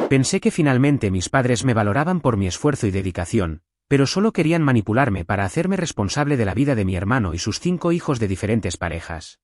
Pensé que finalmente mis padres me valoraban por mi esfuerzo y dedicación, pero solo querían manipularme para hacerme responsable de la vida de mi hermano y sus 5 hijos de diferentes parejas.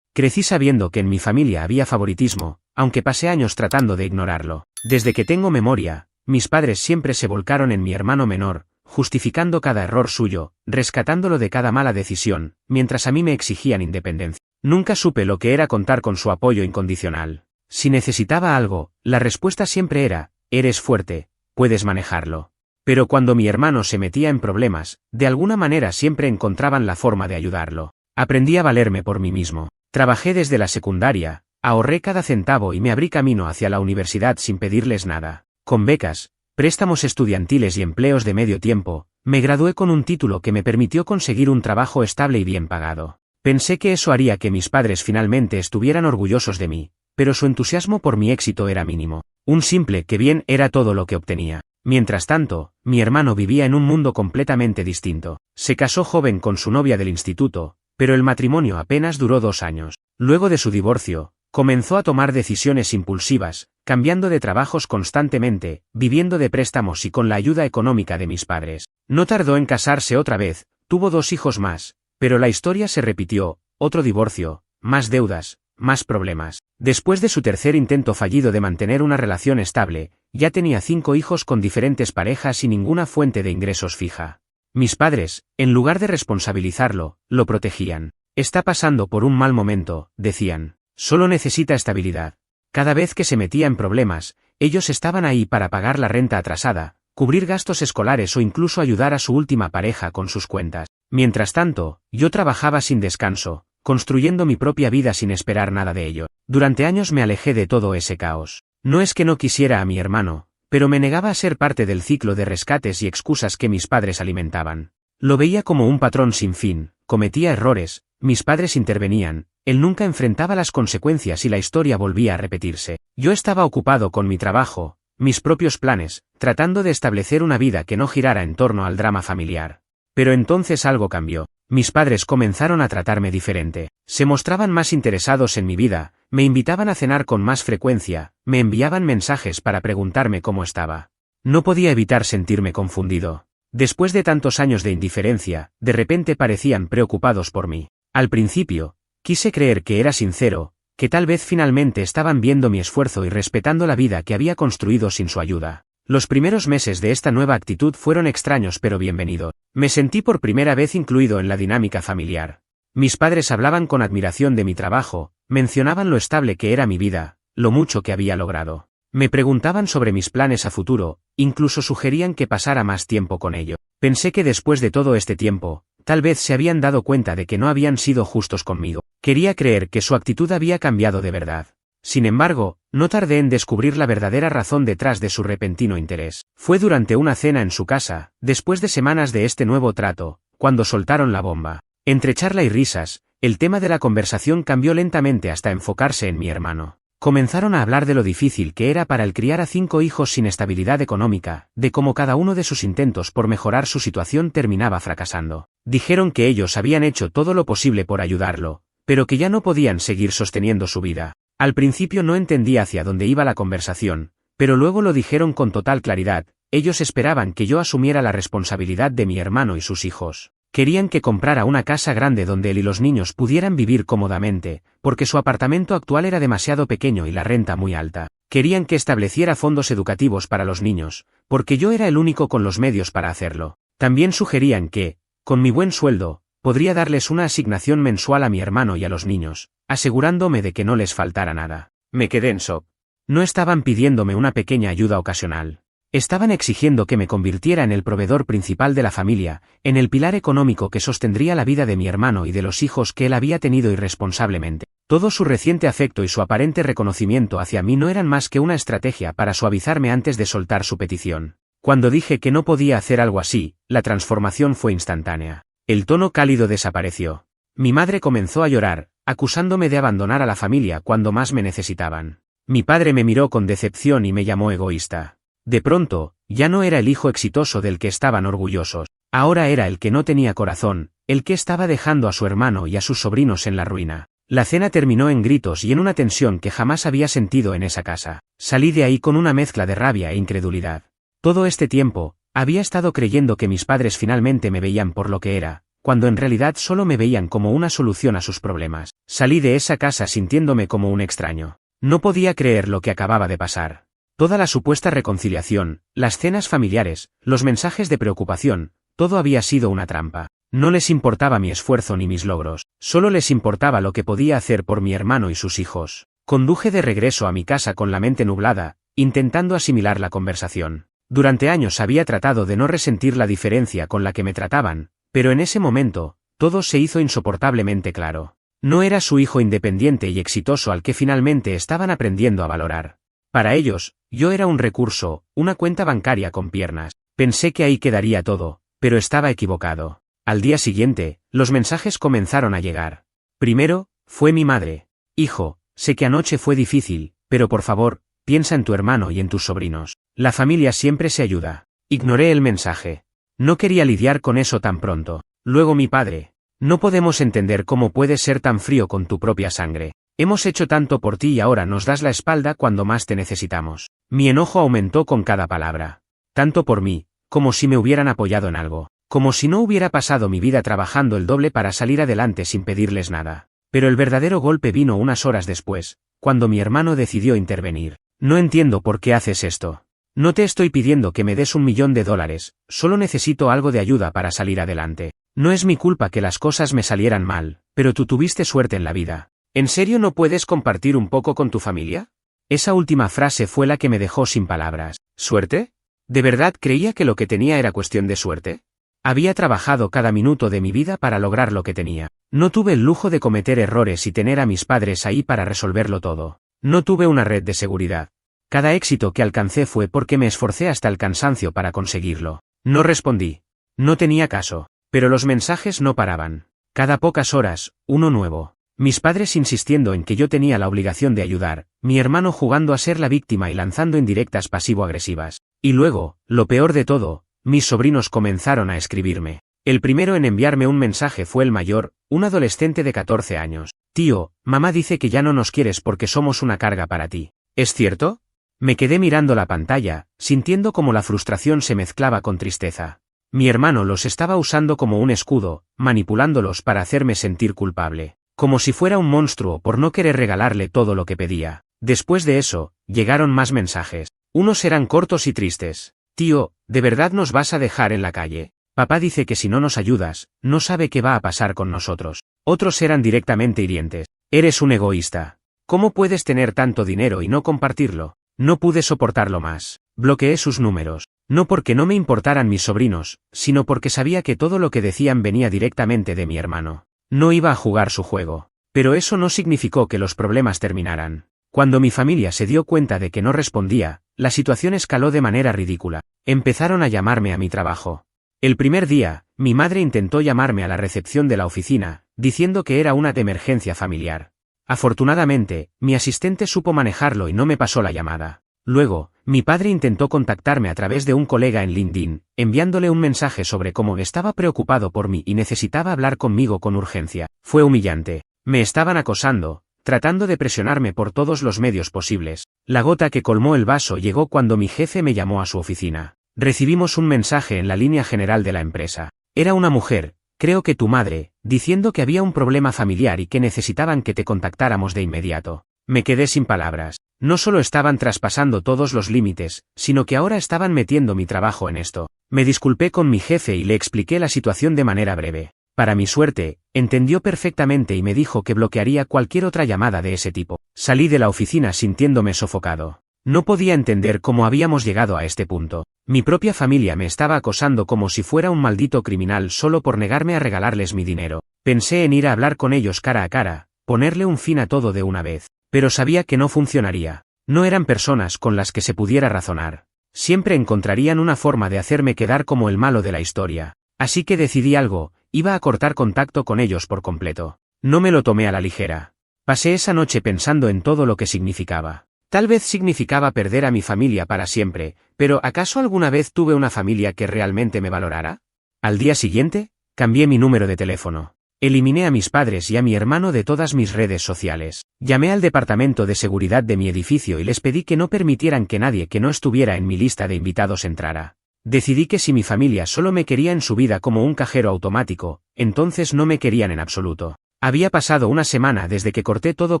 Crecí sabiendo que en mi familia había favoritismo, aunque pasé años tratando de ignorarlo. Desde que tengo memoria, mis padres siempre se volcaron en mi hermano menor, justificando cada error suyo, rescatándolo de cada mala decisión, mientras a mí me exigían independencia. Nunca supe lo que era contar con su apoyo incondicional. Si necesitaba algo, la respuesta siempre era: eres fuerte, puedes manejarlo. Pero cuando mi hermano se metía en problemas, de alguna manera siempre encontraban la forma de ayudarlo. Aprendí a valerme por mí mismo. Trabajé desde la secundaria, ahorré cada centavo y me abrí camino hacia la universidad sin pedirles nada. Con becas, préstamos estudiantiles y empleos de medio tiempo, me gradué con un título que me permitió conseguir un trabajo estable y bien pagado. Pensé que eso haría que mis padres finalmente estuvieran orgullosos de mí, pero su entusiasmo por mi éxito era mínimo. Un simple "qué bien" era todo lo que obtenía. Mientras tanto, mi hermano vivía en un mundo completamente distinto. Se casó joven con su novia del instituto, pero el matrimonio apenas duró 2 años. Luego de su divorcio, comenzó a tomar decisiones impulsivas, cambiando de trabajos constantemente, viviendo de préstamos y con la ayuda económica de mis padres. No tardó en casarse otra vez, tuvo 2 hijos más, pero la historia se repitió: otro divorcio, más deudas, más problemas. Después de su tercer intento fallido de mantener una relación estable, ya tenía 5 hijos con diferentes parejas y ninguna fuente de ingresos fija. Mis padres, en lugar de responsabilizarlo, lo protegían. Está pasando por un mal momento, decían. Solo necesita estabilidad. Cada vez que se metía en problemas, ellos estaban ahí para pagar la renta atrasada, cubrir gastos escolares o incluso ayudar a su última pareja con sus cuentas. Mientras tanto, yo trabajaba sin descanso, construyendo mi propia vida sin esperar nada de ello. Durante años me alejé de todo ese caos. No es que no quisiera a mi hermano, pero me negaba a ser parte del ciclo de rescates y excusas que mis padres alimentaban. Lo veía como un patrón sin fin, cometía errores, mis padres intervenían, él nunca enfrentaba las consecuencias y la historia volvía a repetirse. Yo estaba ocupado con mi trabajo, mis propios planes, tratando de establecer una vida que no girara en torno al drama familiar. Pero entonces algo cambió. Mis padres comenzaron a tratarme diferente. Se mostraban más interesados en mi vida, me invitaban a cenar con más frecuencia, me enviaban mensajes para preguntarme cómo estaba. No podía evitar sentirme confundido. Después de tantos años de indiferencia, de repente parecían preocupados por mí. Al principio, quise creer que era sincero, que tal vez finalmente estaban viendo mi esfuerzo y respetando la vida que había construido sin su ayuda. Los primeros meses de esta nueva actitud fueron extraños pero bienvenidos. Me sentí por primera vez incluido en la dinámica familiar. Mis padres hablaban con admiración de mi trabajo, mencionaban lo estable que era mi vida, lo mucho que había logrado. Me preguntaban sobre mis planes a futuro, incluso sugerían que pasara más tiempo con ellos. Pensé que después de todo este tiempo, tal vez se habían dado cuenta de que no habían sido justos conmigo. Quería creer que su actitud había cambiado de verdad. Sin embargo, no tardé en descubrir la verdadera razón detrás de su repentino interés. Fue durante una cena en su casa, después de semanas de este nuevo trato, cuando soltaron la bomba. Entre charla y risas, el tema de la conversación cambió lentamente hasta enfocarse en mi hermano. Comenzaron a hablar de lo difícil que era para él criar a 5 hijos sin estabilidad económica, de cómo cada uno de sus intentos por mejorar su situación terminaba fracasando. Dijeron que ellos habían hecho todo lo posible por ayudarlo, pero que ya no podían seguir sosteniendo su vida. Al principio no entendía hacia dónde iba la conversación, pero luego lo dijeron con total claridad. Ellos esperaban que yo asumiera la responsabilidad de mi hermano y sus hijos. Querían que comprara una casa grande donde él y los niños pudieran vivir cómodamente, porque su apartamento actual era demasiado pequeño y la renta muy alta. Querían que estableciera fondos educativos para los niños, porque yo era el único con los medios para hacerlo. También sugerían que, con mi buen sueldo, podría darles una asignación mensual a mi hermano y a los niños, asegurándome de que no les faltara nada. Me quedé en shock. No estaban pidiéndome una pequeña ayuda ocasional. Estaban exigiendo que me convirtiera en el proveedor principal de la familia, en el pilar económico que sostendría la vida de mi hermano y de los hijos que él había tenido irresponsablemente. Todo su reciente afecto y su aparente reconocimiento hacia mí no eran más que una estrategia para suavizarme antes de soltar su petición. Cuando dije que no podía hacer algo así, la transformación fue instantánea. El tono cálido desapareció. Mi madre comenzó a llorar, acusándome de abandonar a la familia cuando más me necesitaban. Mi padre me miró con decepción y me llamó egoísta. De pronto, ya no era el hijo exitoso del que estaban orgullosos. Ahora era el que no tenía corazón, el que estaba dejando a su hermano y a sus sobrinos en la ruina. La cena terminó en gritos y en una tensión que jamás había sentido en esa casa. Salí de ahí con una mezcla de rabia e incredulidad. Todo este tiempo, había estado creyendo que mis padres finalmente me veían por lo que era, cuando en realidad solo me veían como una solución a sus problemas. Salí de esa casa sintiéndome como un extraño. No podía creer lo que acababa de pasar. Toda la supuesta reconciliación, las cenas familiares, los mensajes de preocupación, todo había sido una trampa. No les importaba mi esfuerzo ni mis logros, solo les importaba lo que podía hacer por mi hermano y sus hijos. Conduje de regreso a mi casa con la mente nublada, intentando asimilar la conversación. Durante años había tratado de no resentir la diferencia con la que me trataban, pero en ese momento, todo se hizo insoportablemente claro. No era su hijo independiente y exitoso al que finalmente estaban aprendiendo a valorar. Para ellos, yo era un recurso, una cuenta bancaria con piernas. Pensé que ahí quedaría todo, pero estaba equivocado. Al día siguiente, los mensajes comenzaron a llegar. Primero, fue mi madre. Hijo, sé que anoche fue difícil, pero por favor, piensa en tu hermano y en tus sobrinos. La familia siempre se ayuda. Ignoré el mensaje. No quería lidiar con eso tan pronto. Luego mi padre. No podemos entender cómo puedes ser tan frío con tu propia sangre. Hemos hecho tanto por ti y ahora nos das la espalda cuando más te necesitamos. Mi enojo aumentó con cada palabra. Tanto por mí, como si me hubieran apoyado en algo. Como si no hubiera pasado mi vida trabajando el doble para salir adelante sin pedirles nada. Pero el verdadero golpe vino unas horas después, cuando mi hermano decidió intervenir. No entiendo por qué haces esto. No te estoy pidiendo que me des $1.000.000, solo necesito algo de ayuda para salir adelante. No es mi culpa que las cosas me salieran mal, pero tú tuviste suerte en la vida. ¿En serio no puedes compartir un poco con tu familia? Esa última frase fue la que me dejó sin palabras. ¿Suerte? ¿De verdad creía que lo que tenía era cuestión de suerte? Había trabajado cada minuto de mi vida para lograr lo que tenía. No tuve el lujo de cometer errores y tener a mis padres ahí para resolverlo todo. No tuve una red de seguridad. Cada éxito que alcancé fue porque me esforcé hasta el cansancio para conseguirlo. No respondí. No tenía caso. Pero los mensajes no paraban. Cada pocas horas, uno nuevo. Mis padres insistiendo en que yo tenía la obligación de ayudar, mi hermano jugando a ser la víctima y lanzando indirectas pasivo-agresivas. Y luego, lo peor de todo, mis sobrinos comenzaron a escribirme. El primero en enviarme un mensaje fue el mayor, un adolescente de 14 años. Tío, mamá dice que ya no nos quieres porque somos una carga para ti. ¿Es cierto? Me quedé mirando la pantalla, sintiendo como la frustración se mezclaba con tristeza. Mi hermano los estaba usando como un escudo, manipulándolos para hacerme sentir culpable. Como si fuera un monstruo por no querer regalarle todo lo que pedía. Después de eso, llegaron más mensajes. Unos eran cortos y tristes. Tío, ¿de verdad nos vas a dejar en la calle? Papá dice que si no nos ayudas, no sabe qué va a pasar con nosotros. Otros eran directamente hirientes. Eres un egoísta. ¿Cómo puedes tener tanto dinero y no compartirlo? No pude soportarlo más. Bloqueé sus números. No porque no me importaran mis sobrinos, sino porque sabía que todo lo que decían venía directamente de mi hermano. No iba a jugar su juego. Pero eso no significó que los problemas terminaran. Cuando mi familia se dio cuenta de que no respondía, la situación escaló de manera ridícula. Empezaron a llamarme a mi trabajo. El primer día, mi madre intentó llamarme a la recepción de la oficina, diciendo que era una emergencia familiar. Afortunadamente, mi asistente supo manejarlo y no me pasó la llamada. Luego, mi padre intentó contactarme a través de un colega en LinkedIn, enviándole un mensaje sobre cómo estaba preocupado por mí y necesitaba hablar conmigo con urgencia. Fue humillante. Me estaban acosando, tratando de presionarme por todos los medios posibles. La gota que colmó el vaso llegó cuando mi jefe me llamó a su oficina. Recibimos un mensaje en la línea general de la empresa. Era una mujer, creo que tu madre, diciendo que había un problema familiar y que necesitaban que te contactáramos de inmediato. Me quedé sin palabras. No solo estaban traspasando todos los límites, sino que ahora estaban metiendo mi trabajo en esto. Me disculpé con mi jefe y le expliqué la situación de manera breve. Para mi suerte, entendió perfectamente y me dijo que bloquearía cualquier otra llamada de ese tipo. Salí de la oficina sintiéndome sofocado. No podía entender cómo habíamos llegado a este punto. Mi propia familia me estaba acosando como si fuera un maldito criminal solo por negarme a regalarles mi dinero. Pensé en ir a hablar con ellos cara a cara, ponerle un fin a todo de una vez. Pero sabía que no funcionaría. No eran personas con las que se pudiera razonar. Siempre encontrarían una forma de hacerme quedar como el malo de la historia. Así que decidí algo, iba a cortar contacto con ellos por completo. No me lo tomé a la ligera. Pasé esa noche pensando en todo lo que significaba. Tal vez significaba perder a mi familia para siempre, pero ¿acaso alguna vez tuve una familia que realmente me valorara? Al día siguiente, cambié mi número de teléfono. Eliminé a mis padres y a mi hermano de todas mis redes sociales. Llamé al departamento de seguridad de mi edificio y les pedí que no permitieran que nadie que no estuviera en mi lista de invitados entrara. Decidí que si mi familia solo me quería en su vida como un cajero automático, entonces no me querían en absoluto. Había pasado una semana desde que corté todo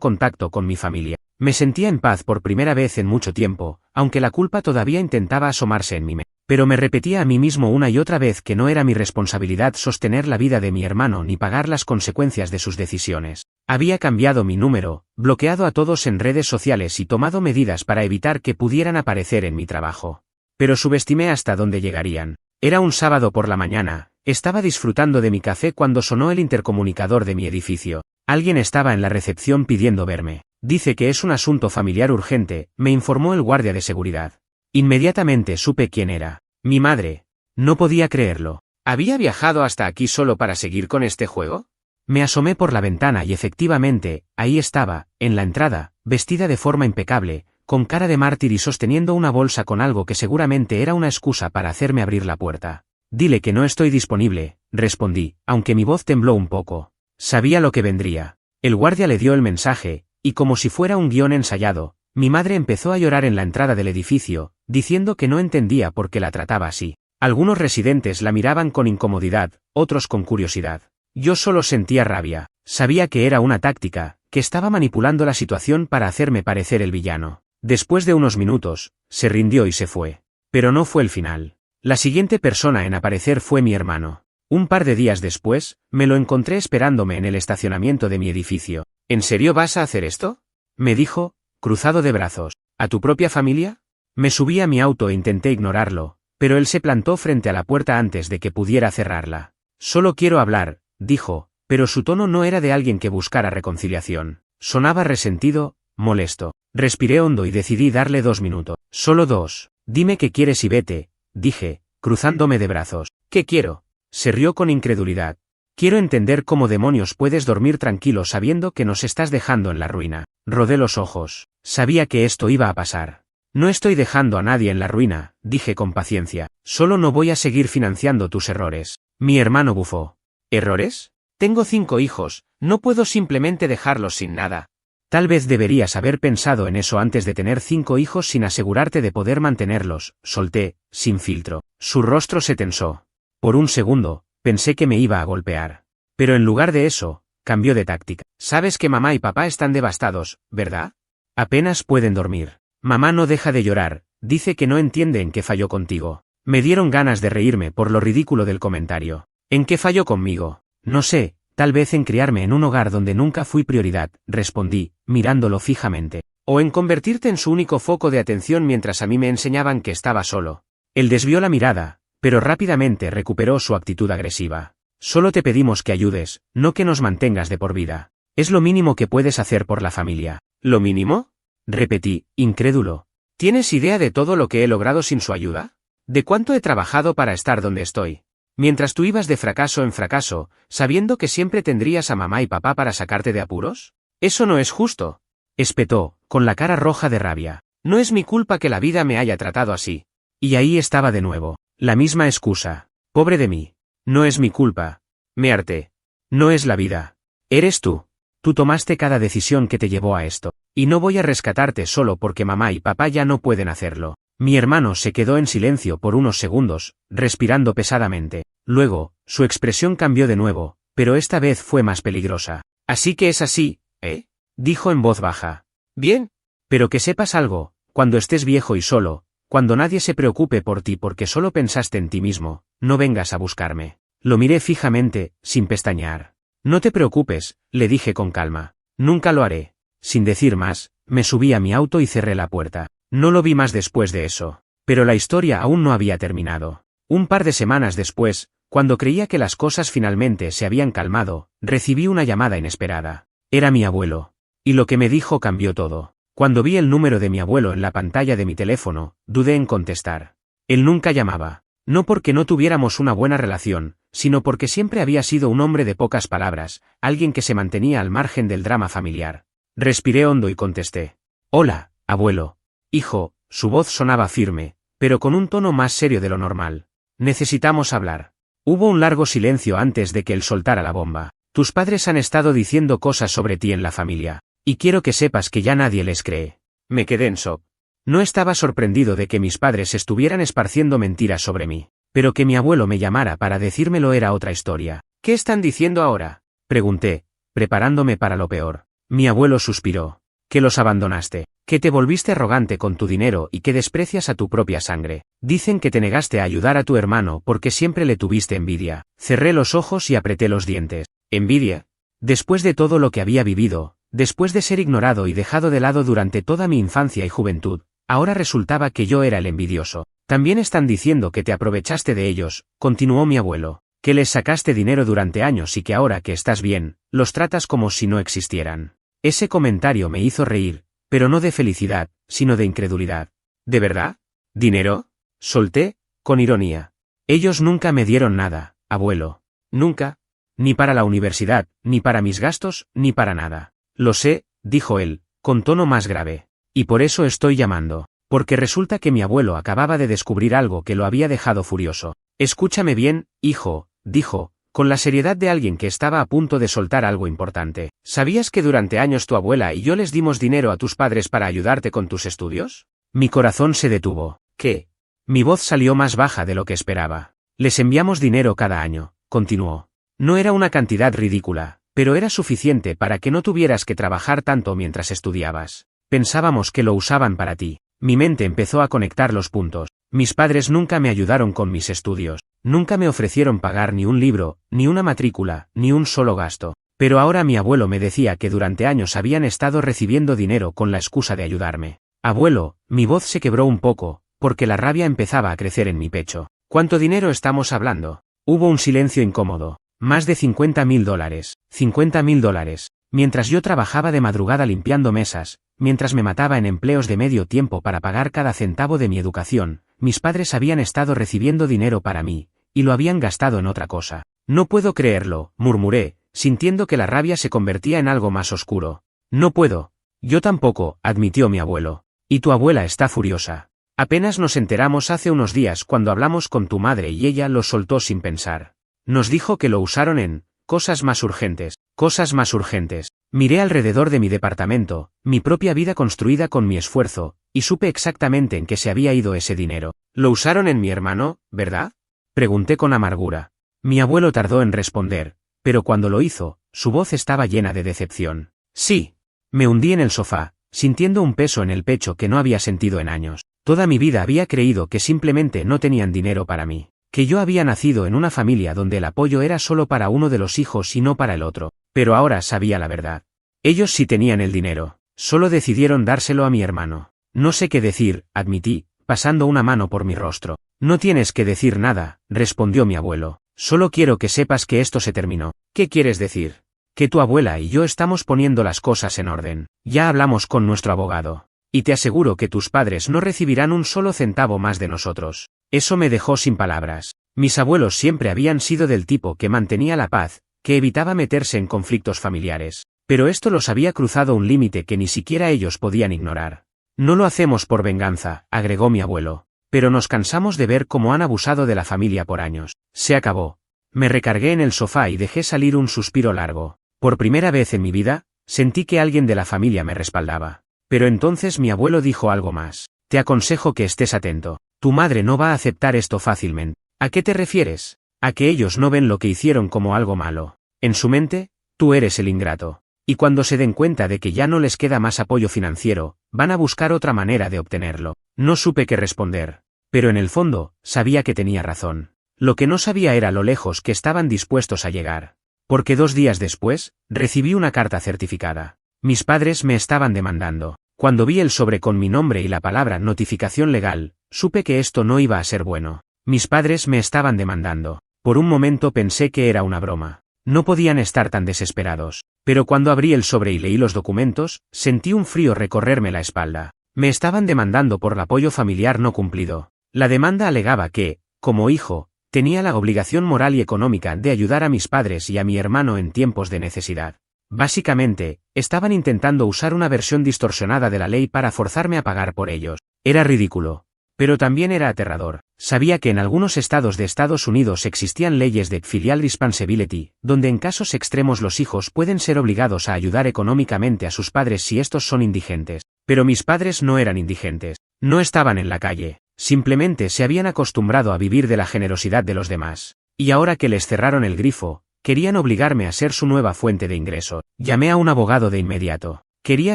contacto con mi familia. Me sentía en paz por primera vez en mucho tiempo, aunque la culpa todavía intentaba asomarse en mi mente. Pero me repetía a mí mismo una y otra vez que no era mi responsabilidad sostener la vida de mi hermano ni pagar las consecuencias de sus decisiones. Había cambiado mi número, bloqueado a todos en redes sociales y tomado medidas para evitar que pudieran aparecer en mi trabajo. Pero subestimé hasta dónde llegarían. Era un sábado por la mañana, estaba disfrutando de mi café cuando sonó el intercomunicador de mi edificio. Alguien estaba en la recepción pidiendo verme. Dice que es un asunto familiar urgente, me informó el guardia de seguridad. Inmediatamente supe quién era. Mi madre. No podía creerlo. ¿Había viajado hasta aquí solo para seguir con este juego? Me asomé por la ventana y efectivamente, ahí estaba, en la entrada, vestida de forma impecable, con cara de mártir y sosteniendo una bolsa con algo que seguramente era una excusa para hacerme abrir la puerta. Dile que no estoy disponible, respondí, aunque mi voz tembló un poco. Sabía lo que vendría. El guardia le dio el mensaje, y como si fuera un guión ensayado, mi madre empezó a llorar en la entrada del edificio, diciendo que no entendía por qué la trataba así. Algunos residentes la miraban con incomodidad, otros con curiosidad. Yo solo sentía rabia. Sabía que era una táctica, que estaba manipulando la situación para hacerme parecer el villano. Después de unos minutos, se rindió y se fue. Pero no fue el final. La siguiente persona en aparecer fue mi hermano. Un par de días después, me lo encontré esperándome en el estacionamiento de mi edificio. ¿En serio vas a hacer esto?, me dijo, cruzado de brazos. ¿A tu propia familia? Me subí a mi auto e intenté ignorarlo, pero él se plantó frente a la puerta antes de que pudiera cerrarla. Solo quiero hablar, dijo, pero su tono no era de alguien que buscara reconciliación. Sonaba resentido, molesto. Respiré hondo y decidí darle 2 minutos. Solo 2. Dime qué quieres y vete, dije, cruzándome de brazos. ¿Qué quiero? Se rió con incredulidad. Quiero entender cómo demonios puedes dormir tranquilo sabiendo que nos estás dejando en la ruina. Rodé los ojos. Sabía que esto iba a pasar. No estoy dejando a nadie en la ruina, dije con paciencia. Solo no voy a seguir financiando tus errores. Mi hermano bufó. ¿Errores? Tengo 5 hijos, no puedo simplemente dejarlos sin nada. Tal vez deberías haber pensado en eso antes de tener 5 hijos sin asegurarte de poder mantenerlos, solté, sin filtro. Su rostro se tensó. Por un segundo, pensé que me iba a golpear. Pero en lugar de eso, cambió de táctica. Sabes que mamá y papá están devastados, ¿verdad? Apenas pueden dormir. Mamá no deja de llorar, dice que no entiende en qué falló contigo. Me dieron ganas de reírme por lo ridículo del comentario. ¿En qué falló conmigo? No sé, tal vez en criarme en un hogar donde nunca fui prioridad, respondí, mirándolo fijamente. O en convertirte en su único foco de atención mientras a mí me enseñaban que estaba solo. Él desvió la mirada, pero rápidamente recuperó su actitud agresiva. Solo te pedimos que ayudes, no que nos mantengas de por vida. Es lo mínimo que puedes hacer por la familia. ¿Lo mínimo?, repetí, incrédulo. ¿Tienes idea de todo lo que he logrado sin su ayuda? ¿De cuánto he trabajado para estar donde estoy? Mientras tú ibas de fracaso en fracaso, sabiendo que siempre tendrías a mamá y papá para sacarte de apuros. Eso no es justo, espetó, con la cara roja de rabia. No es mi culpa que la vida me haya tratado así. Y ahí estaba de nuevo, la misma excusa. Pobre de mí. No es mi culpa. Me harté. No es la vida. Eres tú. Tú tomaste cada decisión que te llevó a esto. Y no voy a rescatarte solo porque mamá y papá ya no pueden hacerlo. Mi hermano se quedó en silencio por unos segundos, respirando pesadamente. Luego, su expresión cambió de nuevo, pero esta vez fue más peligrosa. Así que es así, ¿eh?, dijo en voz baja. Bien. Pero que sepas algo, cuando estés viejo y solo, cuando nadie se preocupe por ti porque solo pensaste en ti mismo, no vengas a buscarme. Lo miré fijamente, sin pestañear. No te preocupes, le dije con calma. Nunca lo haré. Sin decir más, me subí a mi auto y cerré la puerta. No lo vi más después de eso. Pero la historia aún no había terminado. Un par de semanas después, cuando creía que las cosas finalmente se habían calmado, recibí una llamada inesperada. Era mi abuelo. Y lo que me dijo cambió todo. Cuando vi el número de mi abuelo en la pantalla de mi teléfono, dudé en contestar. Él nunca llamaba. No porque no tuviéramos una buena relación, sino porque siempre había sido un hombre de pocas palabras, alguien que se mantenía al margen del drama familiar. Respiré hondo y contesté. Hola, abuelo. Hijo, su voz sonaba firme, pero con un tono más serio de lo normal. Necesitamos hablar. Hubo un largo silencio antes de que él soltara la bomba. Tus padres han estado diciendo cosas sobre ti en la familia, y quiero que sepas que ya nadie les cree. Me quedé en shock. No estaba sorprendido de que mis padres estuvieran esparciendo mentiras sobre mí, pero que mi abuelo me llamara para decírmelo era otra historia. ¿Qué están diciendo ahora?, pregunté, preparándome para lo peor. Mi abuelo suspiró. Que los abandonaste, que te volviste arrogante con tu dinero y que desprecias a tu propia sangre. Dicen que te negaste a ayudar a tu hermano porque siempre le tuviste envidia. Cerré los ojos y apreté los dientes. ¿Envidia? Después de todo lo que había vivido, después de ser ignorado y dejado de lado durante toda mi infancia y juventud, ahora resultaba que yo era el envidioso. También están diciendo que te aprovechaste de ellos, continuó mi abuelo, que les sacaste dinero durante años y que ahora que estás bien, los tratas como si no existieran. Ese comentario me hizo reír, pero no de felicidad, sino de incredulidad. ¿De verdad? ¿Dinero? Solté, con ironía. Ellos nunca me dieron nada, abuelo. Nunca. Ni para la universidad, ni para mis gastos, ni para nada. Lo sé, dijo él, con tono más grave. Y por eso estoy llamando. Porque resulta que mi abuelo acababa de descubrir algo que lo había dejado furioso. Escúchame bien, hijo, dijo, con la seriedad de alguien que estaba a punto de soltar algo importante. ¿Sabías que durante años tu abuela y yo les dimos dinero a tus padres para ayudarte con tus estudios? Mi corazón se detuvo. ¿Qué? Mi voz salió más baja de lo que esperaba. Les enviamos dinero cada año, continuó. No era una cantidad ridícula, pero era suficiente para que no tuvieras que trabajar tanto mientras estudiabas. Pensábamos que lo usaban para ti. Mi mente empezó a conectar los puntos. Mis padres nunca me ayudaron con mis estudios. Nunca me ofrecieron pagar ni un libro, ni una matrícula, ni un solo gasto. Pero ahora mi abuelo me decía que durante años habían estado recibiendo dinero con la excusa de ayudarme. Abuelo, mi voz se quebró un poco, porque la rabia empezaba a crecer en mi pecho. ¿Cuánto dinero estamos hablando? Hubo un silencio incómodo. Más de $50.000. $50.000. Mientras yo trabajaba de madrugada limpiando mesas, mientras me mataba en empleos de medio tiempo para pagar cada centavo de mi educación, mis padres habían estado recibiendo dinero para mí, y lo habían gastado en otra cosa. No puedo creerlo, murmuré, sintiendo que la rabia se convertía en algo más oscuro. No puedo. Yo tampoco, admitió mi abuelo. Y tu abuela está furiosa. Apenas nos enteramos hace unos días cuando hablamos con tu madre y ella lo soltó sin pensar. Nos dijo que lo usaron en cosas más urgentes. Cosas más urgentes. Miré alrededor de mi departamento, mi propia vida construida con mi esfuerzo, y supe exactamente en qué se había ido ese dinero. ¿Lo usaron en mi hermano, verdad? Pregunté con amargura. Mi abuelo tardó en responder, pero cuando lo hizo, su voz estaba llena de decepción. Sí. Me hundí en el sofá, sintiendo un peso en el pecho que no había sentido en años. Toda mi vida había creído que simplemente no tenían dinero para mí. Que yo había nacido en una familia donde el apoyo era solo para uno de los hijos y no para el otro, pero ahora sabía la verdad. Ellos sí tenían el dinero, solo decidieron dárselo a mi hermano. No sé qué decir, admití, pasando una mano por mi rostro. No tienes que decir nada, respondió mi abuelo, solo quiero que sepas que esto se terminó. ¿Qué quieres decir? Que tu abuela y yo estamos poniendo las cosas en orden. Ya hablamos con nuestro abogado. Y te aseguro que tus padres no recibirán un solo centavo más de nosotros. Eso me dejó sin palabras. Mis abuelos siempre habían sido del tipo que mantenía la paz, que evitaba meterse en conflictos familiares. Pero esto los había cruzado un límite que ni siquiera ellos podían ignorar. No lo hacemos por venganza, agregó mi abuelo. Pero nos cansamos de ver cómo han abusado de la familia por años. Se acabó. Me recargué en el sofá y dejé salir un suspiro largo. Por primera vez en mi vida, sentí que alguien de la familia me respaldaba. Pero entonces mi abuelo dijo algo más. Te aconsejo que estés atento. Tu madre no va a aceptar esto fácilmente. ¿A qué te refieres? A que ellos no ven lo que hicieron como algo malo. En su mente, tú eres el ingrato. Y cuando se den cuenta de que ya no les queda más apoyo financiero, van a buscar otra manera de obtenerlo. No supe qué responder. Pero en el fondo, sabía que tenía razón. Lo que no sabía era lo lejos que estaban dispuestos a llegar. Porque 2 días después, recibí una carta certificada. Mis padres me estaban demandando. Cuando vi el sobre con mi nombre y la palabra notificación legal, supe que esto no iba a ser bueno. Mis padres me estaban demandando. Por un momento pensé que era una broma. No podían estar tan desesperados. Pero cuando abrí el sobre y leí los documentos, sentí un frío recorrerme la espalda. Me estaban demandando por el apoyo familiar no cumplido. La demanda alegaba que, como hijo, tenía la obligación moral y económica de ayudar a mis padres y a mi hermano en tiempos de necesidad. Básicamente, estaban intentando usar una versión distorsionada de la ley para forzarme a pagar por ellos. Era ridículo. Pero también era aterrador. Sabía que en algunos estados de Estados Unidos existían leyes de filial responsibility, donde en casos extremos los hijos pueden ser obligados a ayudar económicamente a sus padres si estos son indigentes. Pero mis padres no eran indigentes, no estaban en la calle, simplemente se habían acostumbrado a vivir de la generosidad de los demás. Y ahora que les cerraron el grifo, querían obligarme a ser su nueva fuente de ingreso. Llamé a un abogado de inmediato. Quería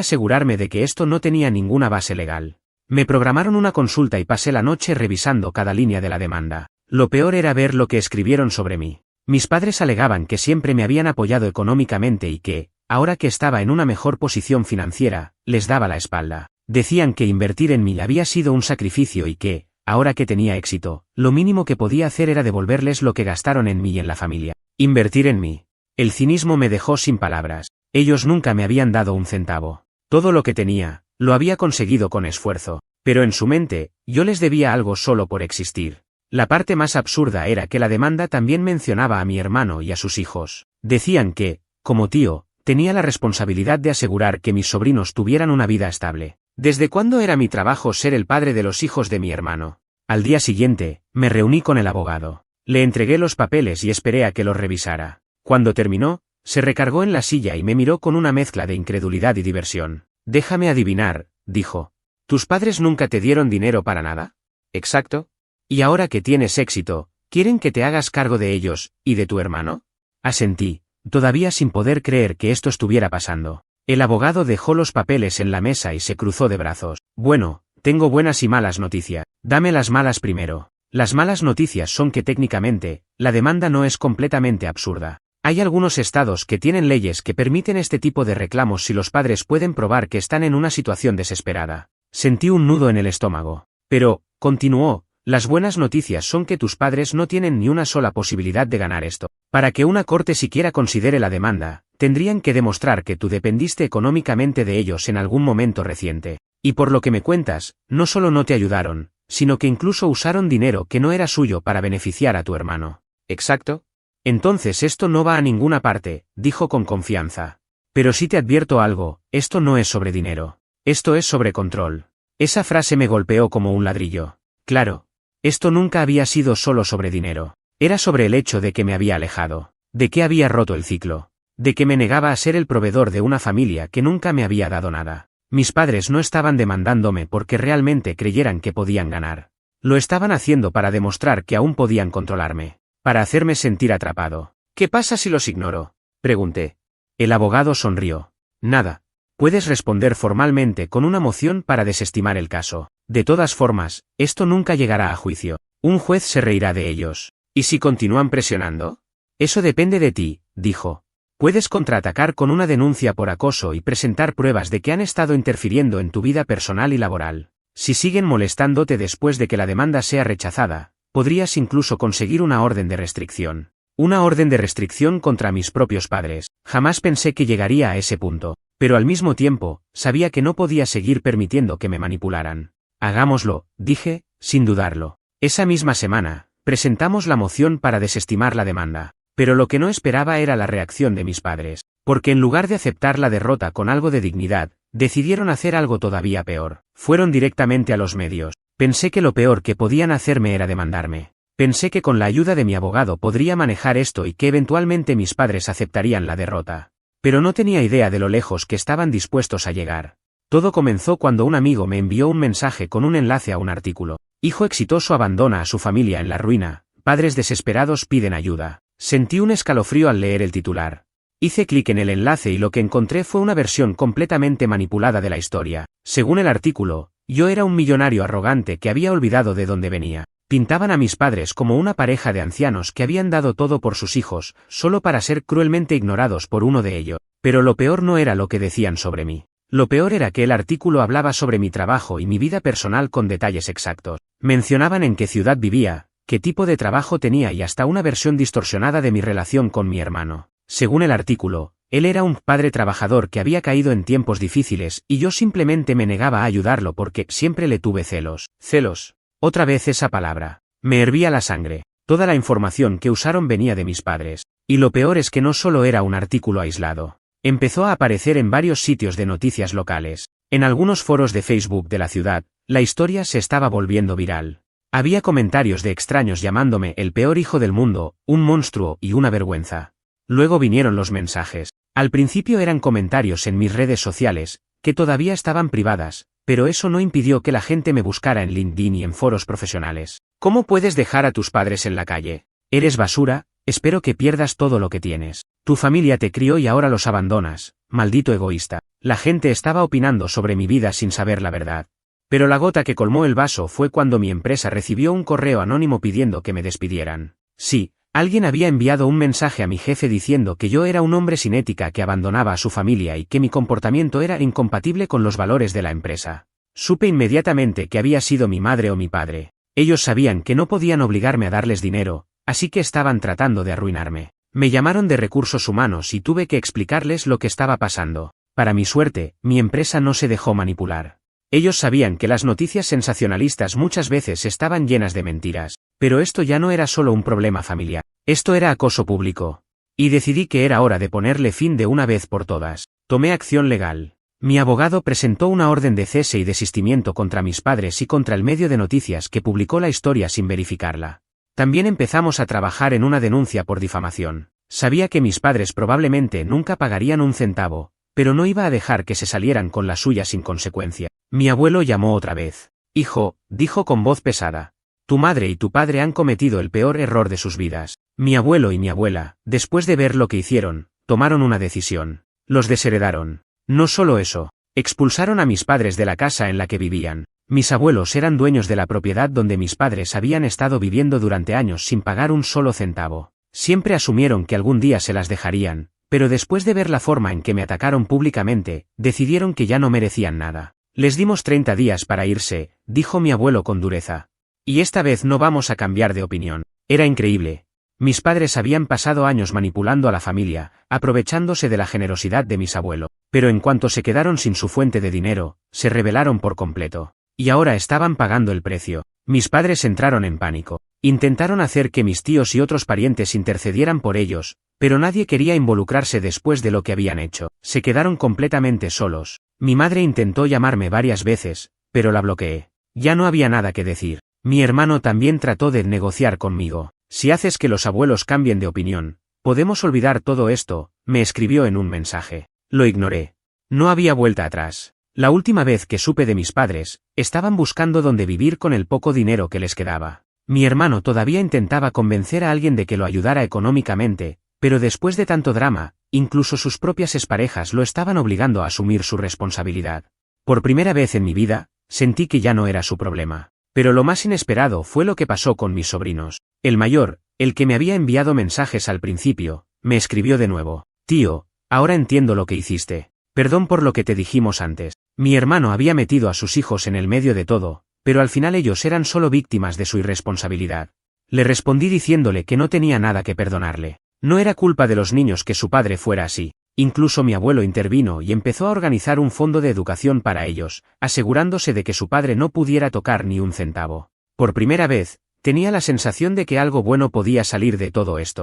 asegurarme de que esto no tenía ninguna base legal. Me programaron una consulta y pasé la noche revisando cada línea de la demanda. Lo peor era ver lo que escribieron sobre mí. Mis padres alegaban que siempre me habían apoyado económicamente y que, ahora que estaba en una mejor posición financiera, les daba la espalda. Decían que invertir en mí había sido un sacrificio y que, ahora que tenía éxito, lo mínimo que podía hacer era devolverles lo que gastaron en mí y en la familia. Invertir en mí. El cinismo me dejó sin palabras. Ellos nunca me habían dado un centavo. Todo lo que tenía, lo había conseguido con esfuerzo. Pero en su mente, yo les debía algo solo por existir. La parte más absurda era que la demanda también mencionaba a mi hermano y a sus hijos. Decían que, como tío, tenía la responsabilidad de asegurar que mis sobrinos tuvieran una vida estable. ¿Desde cuándo era mi trabajo ser el padre de los hijos de mi hermano? Al día siguiente, me reuní con el abogado. Le entregué los papeles y esperé a que los revisara. Cuando terminó, se recargó en la silla y me miró con una mezcla de incredulidad y diversión. Déjame adivinar, dijo. ¿Tus padres nunca te dieron dinero para nada? Exacto. Y ahora que tienes éxito, ¿quieren que te hagas cargo de ellos, y de tu hermano? Asentí, todavía sin poder creer que esto estuviera pasando. El abogado dejó los papeles en la mesa y se cruzó de brazos. Bueno, tengo buenas y malas noticias. Dame las malas primero. Las malas noticias son que técnicamente, la demanda no es completamente absurda. Hay algunos estados que tienen leyes que permiten este tipo de reclamos si los padres pueden probar que están en una situación desesperada. Sentí un nudo en el estómago. Pero, continuó, las buenas noticias son que tus padres no tienen ni una sola posibilidad de ganar esto. Para que una corte siquiera considere la demanda, tendrían que demostrar que tú dependiste económicamente de ellos en algún momento reciente. Y por lo que me cuentas, no solo no te ayudaron, sino que incluso usaron dinero que no era suyo para beneficiar a tu hermano. ¿Exacto? Entonces esto no va a ninguna parte, dijo con confianza. Pero sí te advierto algo, esto no es sobre dinero. Esto es sobre control. Esa frase me golpeó como un ladrillo. Claro. Esto nunca había sido solo sobre dinero. Era sobre el hecho de que me había alejado. De que había roto el ciclo. De que me negaba a ser el proveedor de una familia que nunca me había dado nada. Mis padres no estaban demandándome porque realmente creyeran que podían ganar. Lo estaban haciendo para demostrar que aún podían controlarme. Para hacerme sentir atrapado. ¿Qué pasa si los ignoro? Pregunté. El abogado sonrió. Nada. Puedes responder formalmente con una moción para desestimar el caso. De todas formas, esto nunca llegará a juicio. Un juez se reirá de ellos. ¿Y si continúan presionando? Eso depende de ti, dijo. Puedes contraatacar con una denuncia por acoso y presentar pruebas de que han estado interfiriendo en tu vida personal y laboral. Si siguen molestándote después de que la demanda sea rechazada, podrías incluso conseguir una orden de restricción. Una orden de restricción contra mis propios padres. Jamás pensé que llegaría a ese punto. Pero al mismo tiempo, sabía que no podía seguir permitiendo que me manipularan. Hagámoslo, dije, sin dudarlo. Esa misma semana, presentamos la moción para desestimar la demanda. Pero lo que no esperaba era la reacción de mis padres, porque en lugar de aceptar la derrota con algo de dignidad, decidieron hacer algo todavía peor. Fueron directamente a los medios. Pensé que lo peor que podían hacerme era demandarme. Pensé que con la ayuda de mi abogado podría manejar esto y que eventualmente mis padres aceptarían la derrota. Pero no tenía idea de lo lejos que estaban dispuestos a llegar. Todo comenzó cuando un amigo me envió un mensaje con un enlace a un artículo. Hijo exitoso abandona a su familia en la ruina, padres desesperados piden ayuda. Sentí un escalofrío al leer el titular. Hice clic en el enlace y lo que encontré fue una versión completamente manipulada de la historia. Según el artículo, yo era un millonario arrogante que había olvidado de dónde venía. Pintaban a mis padres como una pareja de ancianos que habían dado todo por sus hijos, solo para ser cruelmente ignorados por uno de ellos. Pero lo peor no era lo que decían sobre mí. Lo peor era que el artículo hablaba sobre mi trabajo y mi vida personal con detalles exactos. Mencionaban en qué ciudad vivía, qué tipo de trabajo tenía y hasta una versión distorsionada de mi relación con mi hermano. Según el artículo, él era un padre trabajador que había caído en tiempos difíciles y yo simplemente me negaba a ayudarlo porque siempre le tuve celos. Celos. Otra vez esa palabra. Me hervía la sangre. Toda la información que usaron venía de mis padres. Y lo peor es que no solo era un artículo aislado. Empezó a aparecer en varios sitios de noticias locales. En algunos foros de Facebook de la ciudad, la historia se estaba volviendo viral. Había comentarios de extraños llamándome el peor hijo del mundo, un monstruo y una vergüenza. Luego vinieron los mensajes. Al principio eran comentarios en mis redes sociales, que todavía estaban privadas, pero eso no impidió que la gente me buscara en LinkedIn y en foros profesionales. ¿Cómo puedes dejar a tus padres en la calle? Eres basura, espero que pierdas todo lo que tienes. Tu familia te crió y ahora los abandonas, maldito egoísta. La gente estaba opinando sobre mi vida sin saber la verdad. Pero la gota que colmó el vaso fue cuando mi empresa recibió un correo anónimo pidiendo que me despidieran. Sí, alguien había enviado un mensaje a mi jefe diciendo que yo era un hombre sin ética que abandonaba a su familia y que mi comportamiento era incompatible con los valores de la empresa. Supe inmediatamente que había sido mi madre o mi padre. Ellos sabían que no podían obligarme a darles dinero, así que estaban tratando de arruinarme. Me llamaron de recursos humanos y tuve que explicarles lo que estaba pasando. Para mi suerte, mi empresa no se dejó manipular. Ellos sabían que las noticias sensacionalistas muchas veces estaban llenas de mentiras, pero esto ya no era solo un problema familiar, esto era acoso público. Y decidí que era hora de ponerle fin de una vez por todas. Tomé acción legal. Mi abogado presentó una orden de cese y desistimiento contra mis padres y contra el medio de noticias que publicó la historia sin verificarla. También empezamos a trabajar en una denuncia por difamación. Sabía que mis padres probablemente nunca pagarían un centavo, pero no iba a dejar que se salieran con la suya sin consecuencia. Mi abuelo llamó otra vez. Hijo, dijo con voz pesada. Tu madre y tu padre han cometido el peor error de sus vidas. Mi abuelo y mi abuela, después de ver lo que hicieron, tomaron una decisión. Los desheredaron. No solo eso, expulsaron a mis padres de la casa en la que vivían. Mis abuelos eran dueños de la propiedad donde mis padres habían estado viviendo durante años sin pagar un solo centavo. Siempre asumieron que algún día se las dejarían, pero después de ver la forma en que me atacaron públicamente, decidieron que ya no merecían nada. Les dimos 30 días para irse, dijo mi abuelo con dureza. Y esta vez no vamos a cambiar de opinión. Era increíble. Mis padres habían pasado años manipulando a la familia, aprovechándose de la generosidad de mis abuelos, pero en cuanto se quedaron sin su fuente de dinero, se rebelaron por completo. Y ahora estaban pagando el precio. Mis padres entraron en pánico. Intentaron hacer que mis tíos y otros parientes intercedieran por ellos, pero nadie quería involucrarse después de lo que habían hecho. Se quedaron completamente solos. Mi madre intentó llamarme varias veces, pero la bloqueé. Ya no había nada que decir. Mi hermano también trató de negociar conmigo. Si haces que los abuelos cambien de opinión, podemos olvidar todo esto, me escribió en un mensaje. Lo ignoré. No había vuelta atrás. La última vez que supe de mis padres, estaban buscando dónde vivir con el poco dinero que les quedaba. Mi hermano todavía intentaba convencer a alguien de que lo ayudara económicamente, pero después de tanto drama, incluso sus propias exparejas lo estaban obligando a asumir su responsabilidad. Por primera vez en mi vida, sentí que ya no era su problema. Pero lo más inesperado fue lo que pasó con mis sobrinos. El mayor, el que me había enviado mensajes al principio, me escribió de nuevo. Tío, ahora entiendo lo que hiciste. Perdón por lo que te dijimos antes. Mi hermano había metido a sus hijos en el medio de todo, pero al final ellos eran solo víctimas de su irresponsabilidad. Le respondí diciéndole que no tenía nada que perdonarle. No era culpa de los niños que su padre fuera así. Incluso mi abuelo intervino y empezó a organizar un fondo de educación para ellos, asegurándose de que su padre no pudiera tocar ni un centavo. Por primera vez, tenía la sensación de que algo bueno podía salir de todo esto.